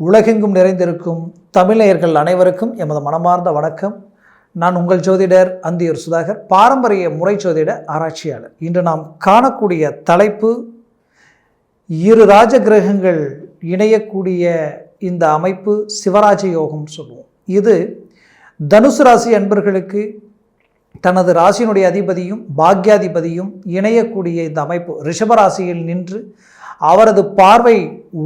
உலகெங்கும் நிறைந்திருக்கும் தமிழர்கள் அனைவருக்கும் எமது மனமார்ந்த வணக்கம். நான் உங்கள் ஜோதிடர் அந்தியூர் சுதாகர், பாரம்பரிய முறை ஜோதிட ஆராய்ச்சியாளர். இன்று நாம் காணக்கூடிய தலைப்பு, இரு ராஜ கிரகங்கள் இணையக்கூடிய இந்த அமைப்பு சிவராஜ யோகம் சொல்லுவோம். இது தனுசு ராசி அன்பர்களுக்கு தனது ராசியினுடைய அதிபதியும் பாக்யாதிபதியும் இணையக்கூடிய இந்த அமைப்பு ரிஷபராசியில் நின்று அவரது பார்வை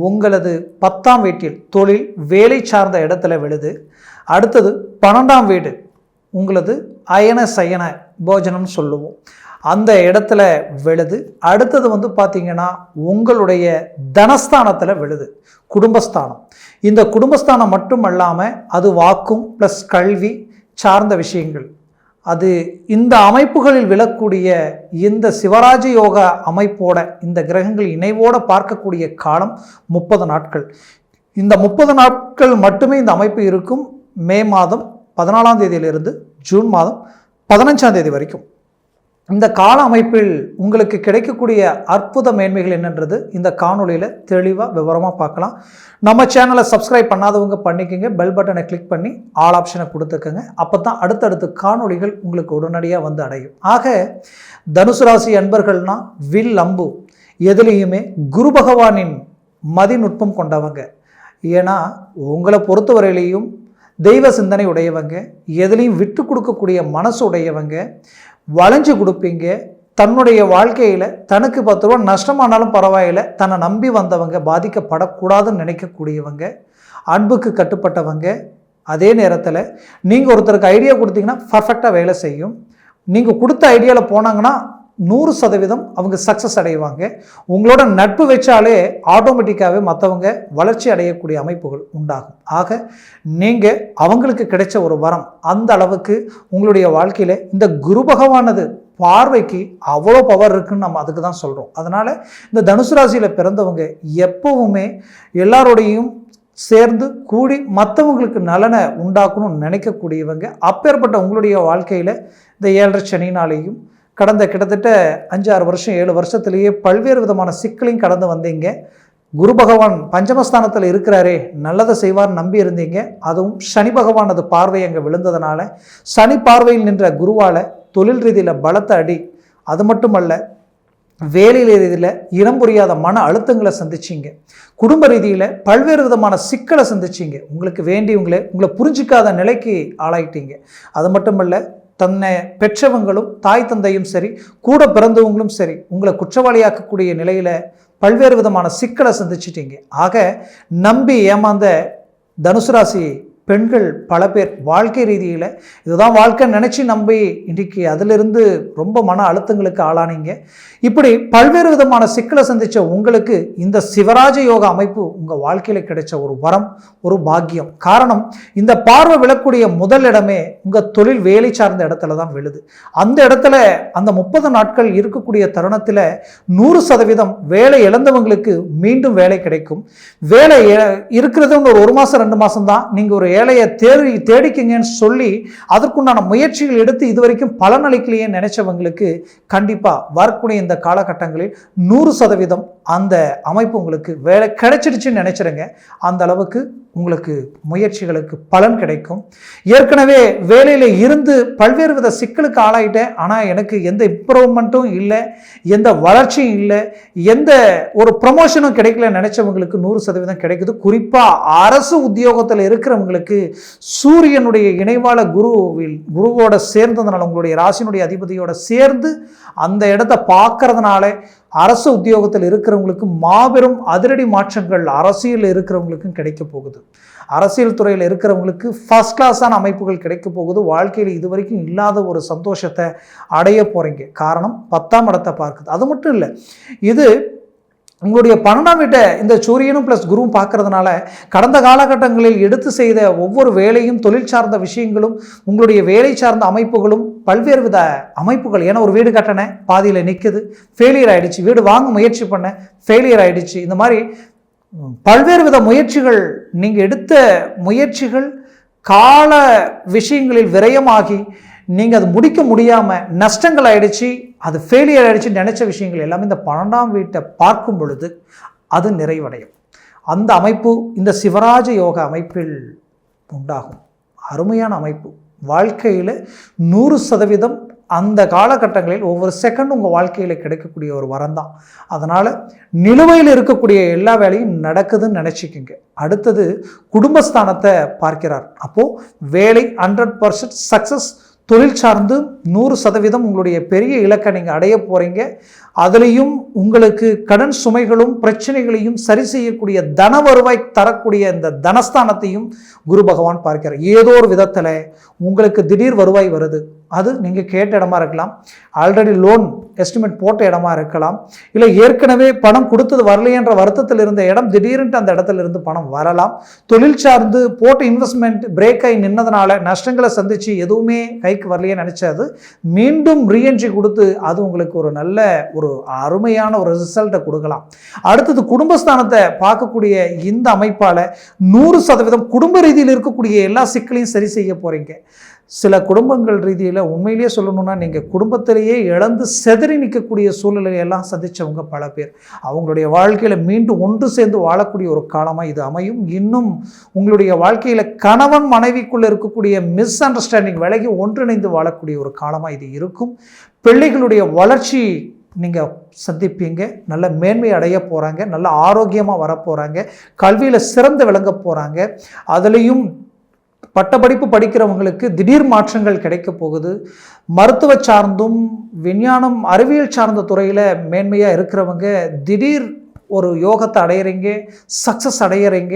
உங்களது 10ஆம் வீட்டில் தொழில் வேலை சார்ந்த இடத்துல விழுது. அடுத்தது 12ஆம் வீடு உங்களது அயன சயன போஜனம் சொல்லுவோம், அந்த இடத்துல விழுது. அடுத்தது பார்த்திங்கன்னா உங்களுடைய தனஸ்தானத்தில் விழுது, குடும்பஸ்தானம். இந்த குடும்பஸ்தானம் மட்டும் அல்லாமல் அது வாக்கும் ப்ளஸ் கல்வி சார்ந்த விஷயங்கள். அது இந்த அமைப்புகளில் விழக்கூடிய இந்த சிவராஜ யோக அமைப்போட இந்த கிரகங்கள் இணைவோடு பார்க்கக்கூடிய காலம் 30 நாட்கள். இந்த 30 நாட்கள் மட்டுமே இந்த அமைப்பு இருக்கும். மே மாதம் 14ஆம் தேதியிலிருந்து ஜூன் மாதம் 15ஆம் தேதி வரைக்கும் இந்த கால அமைப்பில் உங்களுக்கு கிடைக்கக்கூடிய அற்புத மேன்மைகள் என்னன்றது இந்த காணொலியில் தெளிவாக விவரமாக பார்க்கலாம். நம்ம சேனலை சப்ஸ்கிரைப் பண்ணாதவங்க பண்ணிக்கோங்க, பெல் பட்டனை கிளிக் பண்ணி ஆல் ஆப்ஷனை கொடுத்துக்கோங்க. அப்போ தான் அடுத்தடுத்த காணொலிகள் உங்களுக்கு உடனடியாக வந்து அடையும். ஆக தனுசு ராசி அன்பர்கள்னால் வில் அம்பு எதுலேயுமே குரு பகவானின் மதிநுட்பம் கொண்டவங்க. ஏன்னா உங்களை பொறுத்தவரையிலையும் தெய்வ சிந்தனை உடையவங்க, எதுலேயும் விட்டு கொடுக்கக்கூடிய மனசு உடையவங்க, வளைஞ்சு கொடுப்பீங்க. தன்னுடைய வாழ்க்கையில் தனக்கு 10 ரூபா நஷ்டமானாலும் பரவாயில்லை, தன்னை நம்பி வந்தவங்க பாதிக்கப்படக்கூடாதுன்னு நினைக்கக்கூடியவங்க, அன்புக்கு கட்டுப்பட்டவங்க. அதே நேரத்தில் நீங்கள் ஒருத்தருக்கு ஐடியா கொடுத்தீங்கன்னா பர்ஃபெக்டாக வேலை செய்யும். நீங்கள் கொடுத்த ஐடியாவில் போனாங்கன்னா 100% அவங்க சக்ஸஸ் அடைவாங்க. உங்களோட நட்பு வச்சாலே ஆட்டோமேட்டிக்காகவே மற்றவங்க வளர்ச்சி அடையக்கூடிய அமைப்புகள் உண்டாகும். ஆக நீங்கள் அவங்களுக்கு கிடைச்ச ஒரு வரம், அந்த அளவுக்கு உங்களுடைய வாழ்க்கையில் இந்த குரு பகவானது பார்வைக்கு அவ்வளோ பவர் இருக்குன்னு நம்ம அதுக்கு தான் சொல்கிறோம். அதனால் இந்த தனுசு ராசியில் பிறந்தவங்க எப்பவுமே எல்லாரோடையும் சேர்ந்து கூடி மற்றவங்களுக்கு நலனை உண்டாக்கணும்னு நினைக்கக்கூடியவங்க. அப்பேற்பட்ட உங்களுடைய வாழ்க்கையில் இந்த 7.5 சனினாலேயும் கடந்த கிட்டத்தட்ட 5-6 வருஷம் 7 வருஷத்துலேயே பல்வேறு விதமான சிக்கலையும் கடந்து வந்தீங்க. குரு பகவான் பஞ்சமஸ்தானத்தில் இருக்கிறாரே, நல்லதை செய்வார் நம்பி இருந்தீங்க. அதுவும் சனி பகவானது பார்வை அங்கே விழுந்ததுனால சனி பார்வையில் நின்ற குருவால் தொழில் ரீதியில் பலத்த அடி, அது மட்டுமல்ல வேலை ரீதியில் இனம் புரியாத மன அழுத்தங்களை சந்திச்சிங்க. குடும்ப ரீதியில் பல்வேறு விதமான சிக்கலை சந்திச்சிங்க. உங்களுக்கு வேண்டியவங்களே உங்களை புரிஞ்சிக்காத நிலைக்கு ஆளாயிட்டீங்க. அது மட்டுமல்ல, தன்னை பெற்றவங்களும் தாய் தந்தையும் சரி, கூட பிறந்தவங்களும் சரி, உங்களை குற்றவாளியாக்கக்கூடிய நிலையில் பல்வேறு விதமான சிக்கலை சந்திச்சிட்டீங்க. ஆக நம்பி ஏமாந்த தனுசு ராசி பெண்கள் பல பேர் வாழ்க்கை ரீதியில் இதுதான் வாழ்க்கை நினச்சி நம்பி இன்றைக்கி அதிலிருந்து ரொம்ப மன அழுத்தங்களுக்கு ஆளானீங்க. இப்படி பல்வேறு விதமான சிக்கலை சந்தித்த உங்களுக்கு இந்த சிவராஜ யோக அமைப்பு உங்கள் வாழ்க்கையில் கிடைச்ச ஒரு வரம், ஒரு பாக்கியம். காரணம், இந்த பார்வை விழக்கூடிய முதல் இடமே உங்கள் தொழில் வேலை சார்ந்த இடத்துல தான் விழுது. அந்த இடத்துல அந்த 30 நாட்கள் இருக்கக்கூடிய தருணத்தில் 100% வேலை இழந்தவங்களுக்கு மீண்டும் வேலை கிடைக்கும். வேலை இருக்கிறதுன்னு ஒரு 1 மாதம் 2 மாதம் தான். நீங்கள் ஒரு வேலையை தேடிக்கிங்கன்னு சொல்லி அதற்குண்டான முயற்சிகள் எடுத்து இதுவரைக்கும் பலனளிக்கலையே நினைச்சவங்களுக்கு கண்டிப்பாக வரக்கூடிய இந்த காலகட்டங்களில் 100% அந்த அமைப்பு உங்களுக்கு வேலை கிடைச்சிடுச்சுன்னு நினைச்சிருங்க. அந்த அளவுக்கு உங்களுக்கு முயற்சிகளுக்கு பலன் கிடைக்கும். ஏற்கனவே வேலையில் இருந்து பல்வேறு வித சிக்கலுக்கு ஆளாயிட்டேன், ஆனால் எனக்கு எந்த இம்ப்ரூவ்மெண்ட்டும் இல்லை, எந்த வளர்ச்சியும் இல்லை, எந்த ஒரு ப்ரமோஷனும் கிடைக்கல நினைச்சவங்களுக்கு 100% கிடைக்குது. குறிப்பாக அரசு உத்தியோகத்தில் இருக்கிறவங்களுக்கு சூரியனுடைய இணைவால குருவோட சேர்ந்ததுனால, உங்களுடைய ராசினுடைய அதிபதியோட சேர்ந்து அந்த இடத்தை பார்க்கறதுனால அரசு உத்தியோகத்தில் இருக்கிறவங்களுக்கு மாபெரும் அதிரடி மாற்றங்கள் அரசியல் இருக்கிறவங்களுக்கும் கிடைக்க போகுது. அரசியல் துறையில் இருக்கிறவங்களுக்கு ஃபர்ஸ்ட் கிளாஸான அமைப்புகள் கிடைக்க போகுது. வாழ்க்கையில் இதுவரைக்கும் இல்லாத ஒரு சந்தோஷத்தை அடைய போகிறீங்க. காரணம், 10ஆம் இடத்தை பார்க்குது. அது மட்டும் இல்லை, இது உங்களுடைய 12ஆம் வீட்டை இந்த சூரியனும் ப்ளஸ் குருவும் பார்க்கறதுனால கடந்த காலகட்டங்களில் எடுத்து செய்த ஒவ்வொரு வேலையும், தொழில் சார்ந்த விஷயங்களும், உங்களுடைய வேலை சார்ந்த அமைப்புகளும், பல்வேறு வித அமைப்புகள். ஏன்னா ஒரு வீடு கட்டினேன், பாதியில் நிற்குது, ஃபெயிலியர் ஆகிடுச்சு. வீடு வாங்க முயற்சி பண்ணேன், ஃபெயிலியர் ஆகிடுச்சு. இந்த மாதிரி பல்வேறு வித முயற்சிகள், நீங்கள் எடுத்த முயற்சிகள் கால விஷயங்களில் விரயமாகி நீங்கள் அது முடிக்க முடியாமல் நஷ்டங்கள் ஆகிடுச்சு, அது ஃபெயிலியர் ஆகிடுச்சு நினச்ச விஷயங்கள் எல்லாமே இந்த 12ஆம் வீட்டை பார்க்கும் பொழுது அது நிறைவடையும். அந்த அமைப்பு இந்த சிவராஜ யோக அமைப்பில் உண்டாகும். அருமையான அமைப்பு. வாழ்க்கையில் 100% அந்த காலகட்டங்களில் ஒவ்வொரு செகண்டும் உங்கள் வாழ்க்கையில் கிடைக்கக்கூடிய ஒரு வரம் தான். அதனால் நிலுவையில் இருக்கக்கூடிய எல்லா வேலையும் நடக்குதுன்னு நினச்சிக்கோங்க. அடுத்தது குடும்பஸ்தானத்தை பார்க்கிறார். அப்போது வேலை 100% சக்ஸஸ், தொழில் சார்ந்து 100% உங்களுடைய பெரிய இலக்கை நீங்கள் அடைய போகிறீங்க. அதுலேயும் உங்களுக்கு கடன் சுமைகளும் பிரச்சனைகளையும் சரி செய்யக்கூடிய தன வருவாய் தரக்கூடிய இந்த தனஸ்தானத்தையும் குரு பகவான் பார்க்கிறார். ஏதோ ஒரு விதத்தில் உங்களுக்கு திடீர் வருவாய் வருது. அது நீங்கள் கேட்ட இடமா இருக்கலாம், ஆல்ரெடி லோன் எஸ்டிமேட் போட்ட இடமா இருக்கலாம், இல்லை ஏற்கனவே பணம் கொடுத்தது வரலையென்ற வருத்தத்தில் இருந்த இடம் திடீர்னு அந்த இடத்துல இருந்து பணம் வரலாம். தொழில் சார்ந்து போட்ட இன்வெஸ்ட்மெண்ட் பிரேக் ஆகி நின்னதுனால நஷ்டங்களை சந்திச்சு எதுவுமே கைக்கு வரலையே நினைச்சது மீண்டும் ரீஎன்ட்ரி கொடுத்து அது உங்களுக்கு ஒரு நல்ல ஒரு அருமையான ஒரு ரிசல்ட்டை கொடுக்கலாம். அடுத்தது குடும்பஸ்தானத்தை பார்க்கக்கூடிய இந்த அமைப்பால் 100% குடும்ப ரீதியில் இருக்கக்கூடிய எல்லா சிக்கலையும் சரி செய்ய போறீங்க. சில குடும்பங்கள் ரீதியில் உண்மையிலேயே சொல்லணும்னா நீங்கள் குடும்பத்திலேயே இழந்து செதறி நிற்கக்கூடிய சூழ்நிலையெல்லாம் சந்தித்தவங்க பல பேர். அவங்களுடைய வாழ்க்கையில் மீண்டும் ஒன்று சேர்ந்து வாழக்கூடிய ஒரு காலமாக இது அமையும். இன்னும் உங்களுடைய வாழ்க்கையில் கணவன் மனைவிக்குள்ளே இருக்கக்கூடிய மிஸ் அண்டர்ஸ்டாண்டிங் விலகி ஒன்றிணைந்து வாழக்கூடிய ஒரு காலமாக இது இருக்கும். பிள்ளைகளுடைய வளர்ச்சி நீங்கள் சந்திப்பீங்க. நல்ல மேன்மை அடைய போகிறாங்க, நல்ல ஆரோக்கியமாக வரப்போகிறாங்க, கல்வியில் சிறந்து விளங்க போகிறாங்க. அதுலேயும் பட்டப்படிப்பு படிக்கிறவங்களுக்கு திடீர் மாற்றங்கள் கிடைக்க போகுது. மருத்துவ சார்ந்தும் விஞ்ஞானம் அறிவியல் சார்ந்த துறையில் மேன்மையாக இருக்கிறவங்க திடீர் ஒரு யோகத்தை அடையிறீங்க, சக்ஸஸ் அடையிறீங்க.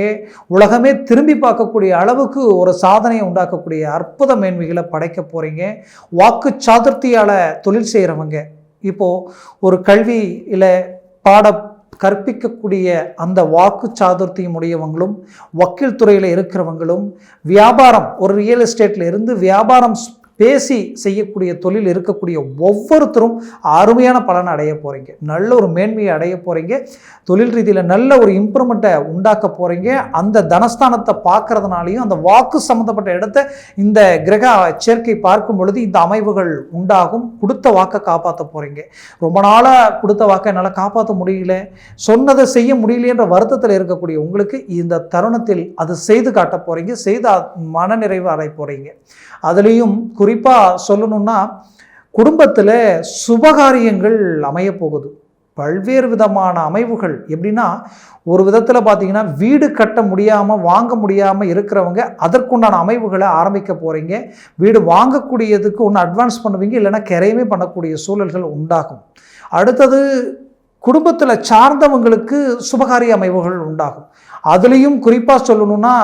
உலகமே திரும்பி பார்க்கக்கூடிய அளவுக்கு ஒரு சாதனையை உண்டாக்கக்கூடிய அற்புத மேன்மைகளை படைக்க போகிறீங்க. வாக்கு சாதுர்த்தியால் தொழில் செய்கிறவங்க இப்போது ஒரு கல்வி இல்லை பாட கற்பிக்கக்கூடிய அந்த வாக்கு சாதுர்த்தியம் உடையவங்களும், வக்கீல் துறையில் இருக்கிறவங்களும், வியாபாரம் ஒரு ரியல் எஸ்டேட்டில் இருந்து வியாபாரம் பேசி செய்யக்கூடிய தொழில் இருக்கக்கூடிய ஒவ்வொருத்தரும் அருமையான பலனை அடைய போகிறீங்க. நல்ல ஒரு மேன்மையை அடைய போகிறீங்க. தொழில் ரீதியில் நல்ல ஒரு இம்ப்ரூவ்மெண்ட்டை உண்டாக்க போகிறீங்க. அந்த தனஸ்தானத்தை பார்க்கறதுனாலையும் அந்த வாக்கு சம்மந்தப்பட்ட இடத்த இந்த கிரக சேர்க்கை பார்க்கும் பொழுது இந்த அமைவுகள் உண்டாகும். கொடுத்த வாக்கை காப்பாற்ற போகிறீங்க. ரொம்ப நாளாக கொடுத்த வாக்கை என்னால் காப்பாற்ற முடியல, சொன்னதை செய்ய முடியலைன்ற வருத்தத்தில் இருக்கக்கூடிய உங்களுக்கு இந்த தருணத்தில் அது செய்து காட்ட போகிறீங்க. செய்து மனநிறைவு அடைய போகிறீங்க. அதுலேயும் குறிப்பாக சொல்லணும்னா குடும்பத்தில் சுபகாரியங்கள் அமைய போகுது. பல்வேறு விதமான அமைவுகள் எப்படின்னா, ஒரு விதத்தில் பார்த்தீங்கன்னா வீடு கட்ட முடியாமல் வாங்க முடியாமல் இருக்கிறவங்க அதற்குண்டான அமைவுகளை ஆரம்பிக்க போகிறீங்க. வீடு வாங்கக்கூடியதுக்கு ஒன்று அட்வான்ஸ் பண்ணுவீங்க, இல்லைன்னா கிரையமே பண்ணக்கூடிய சூழல்கள் உண்டாகும். அடுத்தது குடும்பத்தில் சார்ந்தவங்களுக்கு சுபகாரிய அமைவுகள் உண்டாகும். அதுலேயும் குறிப்பாக சொல்லணும்னா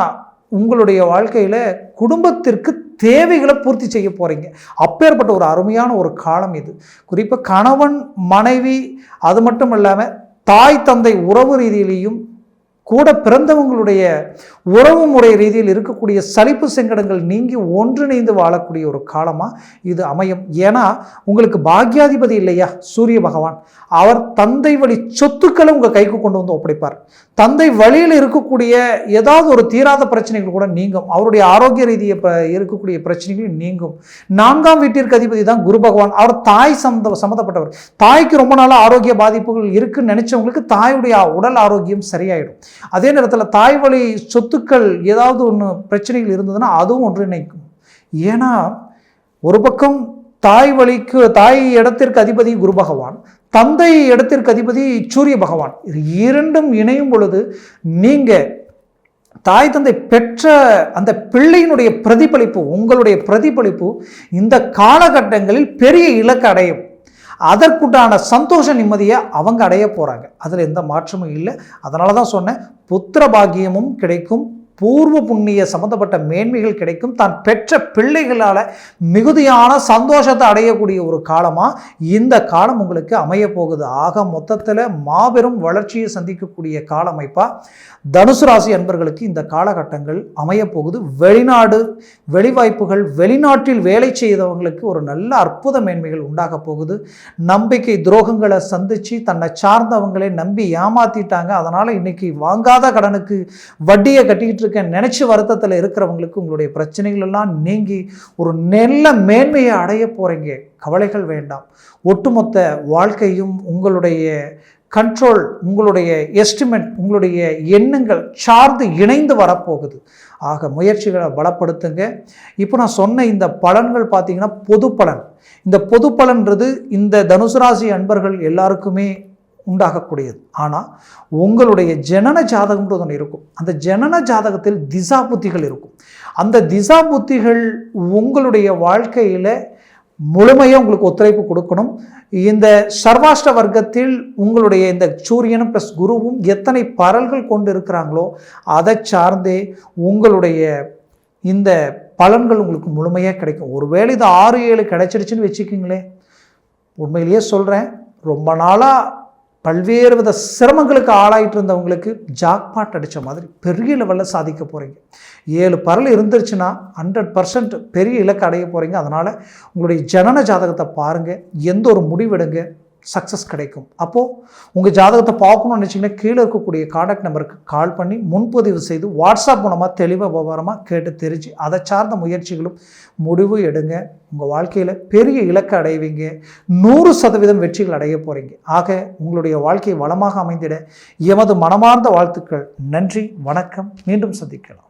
உங்களுடைய வாழ்க்கையில் குடும்பத்திற்கு தேவைகளை பூர்த்தி செய்ய போகிறீங்க. அப்பேற்பட்ட ஒரு அருமையான ஒரு காலம் இது. குறிப்பாக கணவன் மனைவி அது மட்டும் இல்லாமல் தாய் தந்தை உறவு ரீதியிலையும் கூட பிறந்தவங்களுடைய உறவு முறை ரீதியில் இருக்கக்கூடிய சலிப்பு சங்கடங்கள் நீங்கி ஒன்றிணைந்து வாழக்கூடிய ஒரு காலமாக இது அமையும். ஏன்னா உங்களுக்கு பாக்யாதிபதி இல்லையா சூரிய பகவான், அவர் தந்தை வழி சொத்துக்களை உங்கள் கைக்கு கொண்டு வந்து ஒப்படைப்பார். தந்தை வழியில் இருக்கக்கூடிய ஏதாவது ஒரு தீராத பிரச்சனைகள் கூட நீங்கும். அவருடைய ஆரோக்கிய ரீதியை இருக்கக்கூடிய பிரச்சனைகள் நீங்கும். 4ஆம் வீட்டிற்கு அதிபதி தான் குரு பகவான். அவர் தாய் சம்மந்தப்பட்டவர். தாய்க்கு ரொம்ப நாளாக ஆரோக்கிய பாதிப்புகள் இருக்குன்னு நினைச்சவங்களுக்கு தாயுடைய உடல் ஆரோக்கியம் சரியாயிடும். அதே நேரத்தில் தாய் வழி சொத்துக்கள் ஏதாவது ஒன்று பிரச்சனைகள் இருந்ததுன்னா அதுவும் ஒன்றிணைக்கும். ஏன்னா ஒரு பக்கம் தாய் இடத்திற்கு அதிபதி குரு பகவான், தந்தை இடத்திற்கு அதிபதி சூரிய பகவான். இது இரண்டும் இணையும் பொழுது நீங்கள் தாய் தந்தை பெற்ற அந்த பிள்ளையினுடைய பிரதிபலிப்பு, உங்களுடைய பிரதிபலிப்பு இந்த காலகட்டங்களில் பெரிய இலக்கு அடையும். அதற்குண்டான சந்தோஷ நிம்மதியை அவங்க அடைய போகிறாங்க. அதில் எந்த மாற்றமும் இல்லை. அதனால தான் சொன்னேன், புத்திர பாக்கியமும் கிடைக்கும், பூர்வ புண்ணிய சம்பந்தப்பட்ட மேன்மைகள் கிடைக்கும். தான் பெற்ற பிள்ளைகளால் மிகுதியான சந்தோஷத்தை அடையக்கூடிய ஒரு காலமாக இந்த காலம் உங்களுக்கு அமைய போகுது. ஆக மொத்தத்தில் மாபெரும் வளர்ச்சியை சந்திக்கக்கூடிய கால அமைப்பாக தனுசு ராசி அன்பர்களுக்கு இந்த காலகட்டங்கள் அமைய போகுது. வெளிநாடு வெளிவாய்ப்புகள், வெளிநாட்டில் வேலை செய்தவங்களுக்கு ஒரு நல்ல அற்புத மேன்மைகள் உண்டாக போகுது. நம்பிக்கை துரோகங்களை சந்தித்து தன்னை சார்ந்தவங்களே நம்பி ஏமாத்திட்டாங்க, அதனால் இன்னைக்கு வாங்காத கடனுக்கு வட்டியை கட்டிக்கிட்டு நினைச்சு வருத்தத்தில் இருக்கிறவங்களுக்கு உங்களுடைய பிரச்சனைகள் எல்லாம் நீங்கி ஒரு நல்ல மேன்மையை அடைய போறீங்க. கவலைகள் வேண்டாம். ஒட்டுமொத்த வாழ்க்கையும் உங்களுடைய கண்ட்ரோல், உங்களுடைய எஸ்டிமேட், உங்களுடைய எண்ணங்கள் சார்ந்து இணைந்து வரப்போகுது. ஆக முயற்சிகளை பலப்படுத்துங்க. இப்போ நான் சொன்ன இந்த பலன்கள் பார்த்தீங்கன்னா பொது பலன். இந்த பொது பலன்றது இந்த தனுசு ராசி அன்பர்கள் எல்லாருக்குமே உண்டாகக்கூடியது. ஆனால் உங்களுடைய ஜனன ஜாதகம்ன்றது ஒன்று இருக்கும். அந்த ஜனன ஜாதகத்தில் திசா புத்திகள் இருக்கும். அந்த திசா புத்திகள் உங்களுடைய வாழ்க்கையில் முழுமையாக உங்களுக்கு ஒத்துழைப்பு கொடுக்கணும். இந்த சர்வாஷ்ட வர்க்கத்தில் உங்களுடைய இந்த சூரியனும் ப்ளஸ் குருவும் எத்தனை பரல்கள் கொண்டு இருக்கிறாங்களோ அதை சார்ந்தே உங்களுடைய இந்த பலன்கள் உங்களுக்கு முழுமையாக கிடைக்கும். ஒருவேளை இது 6-7 கிடைச்சிருச்சுன்னு வச்சுக்கிங்களேன், உண்மையிலேயே சொல்கிறேன், ரொம்ப நாளாக பல்வேறு வித சிரமங்களுக்கு ஆளாயிட்டு இருந்தவங்களுக்கு ஜாக்பாட் அடித்த மாதிரி பெரிய லெவலில் சாதிக்க போகிறீங்க. 7 பரல் இருந்துருச்சுன்னா 100% பெரிய இலக்கு அடைய போகிறீங்க. அதனால் உங்களுடைய ஜனன ஜாதகத்தை பாருங்கள், எந்த ஒரு முடிவெடுங்க, சக்ஸஸ் கிடைக்கும். அப்போது உங்கள் ஜாதகத்தை பார்க்கணும்னு நினச்சிங்கன்னா கீழே இருக்கக்கூடிய கான்டாக்ட் நம்பருக்கு கால் பண்ணி முன்பதிவு செய்து வாட்ஸ்அப் மூலமாக தெளிவாக விவரமாக கேட்டு தெரிஞ்சு அதை சார்ந்த முயற்சிகளும் முடிவு எடுங்க. உங்கள் வாழ்க்கையில் பெரிய இலக்கை அடைவீங்க. 100% வெற்றிகள் அடைய போகிறீங்க. ஆக உங்களுடைய வாழ்க்கை வளமாக அமைந்திட எமது மனமார்ந்த வாழ்த்துக்கள். நன்றி, வணக்கம். மீண்டும் சந்திக்கலாம்.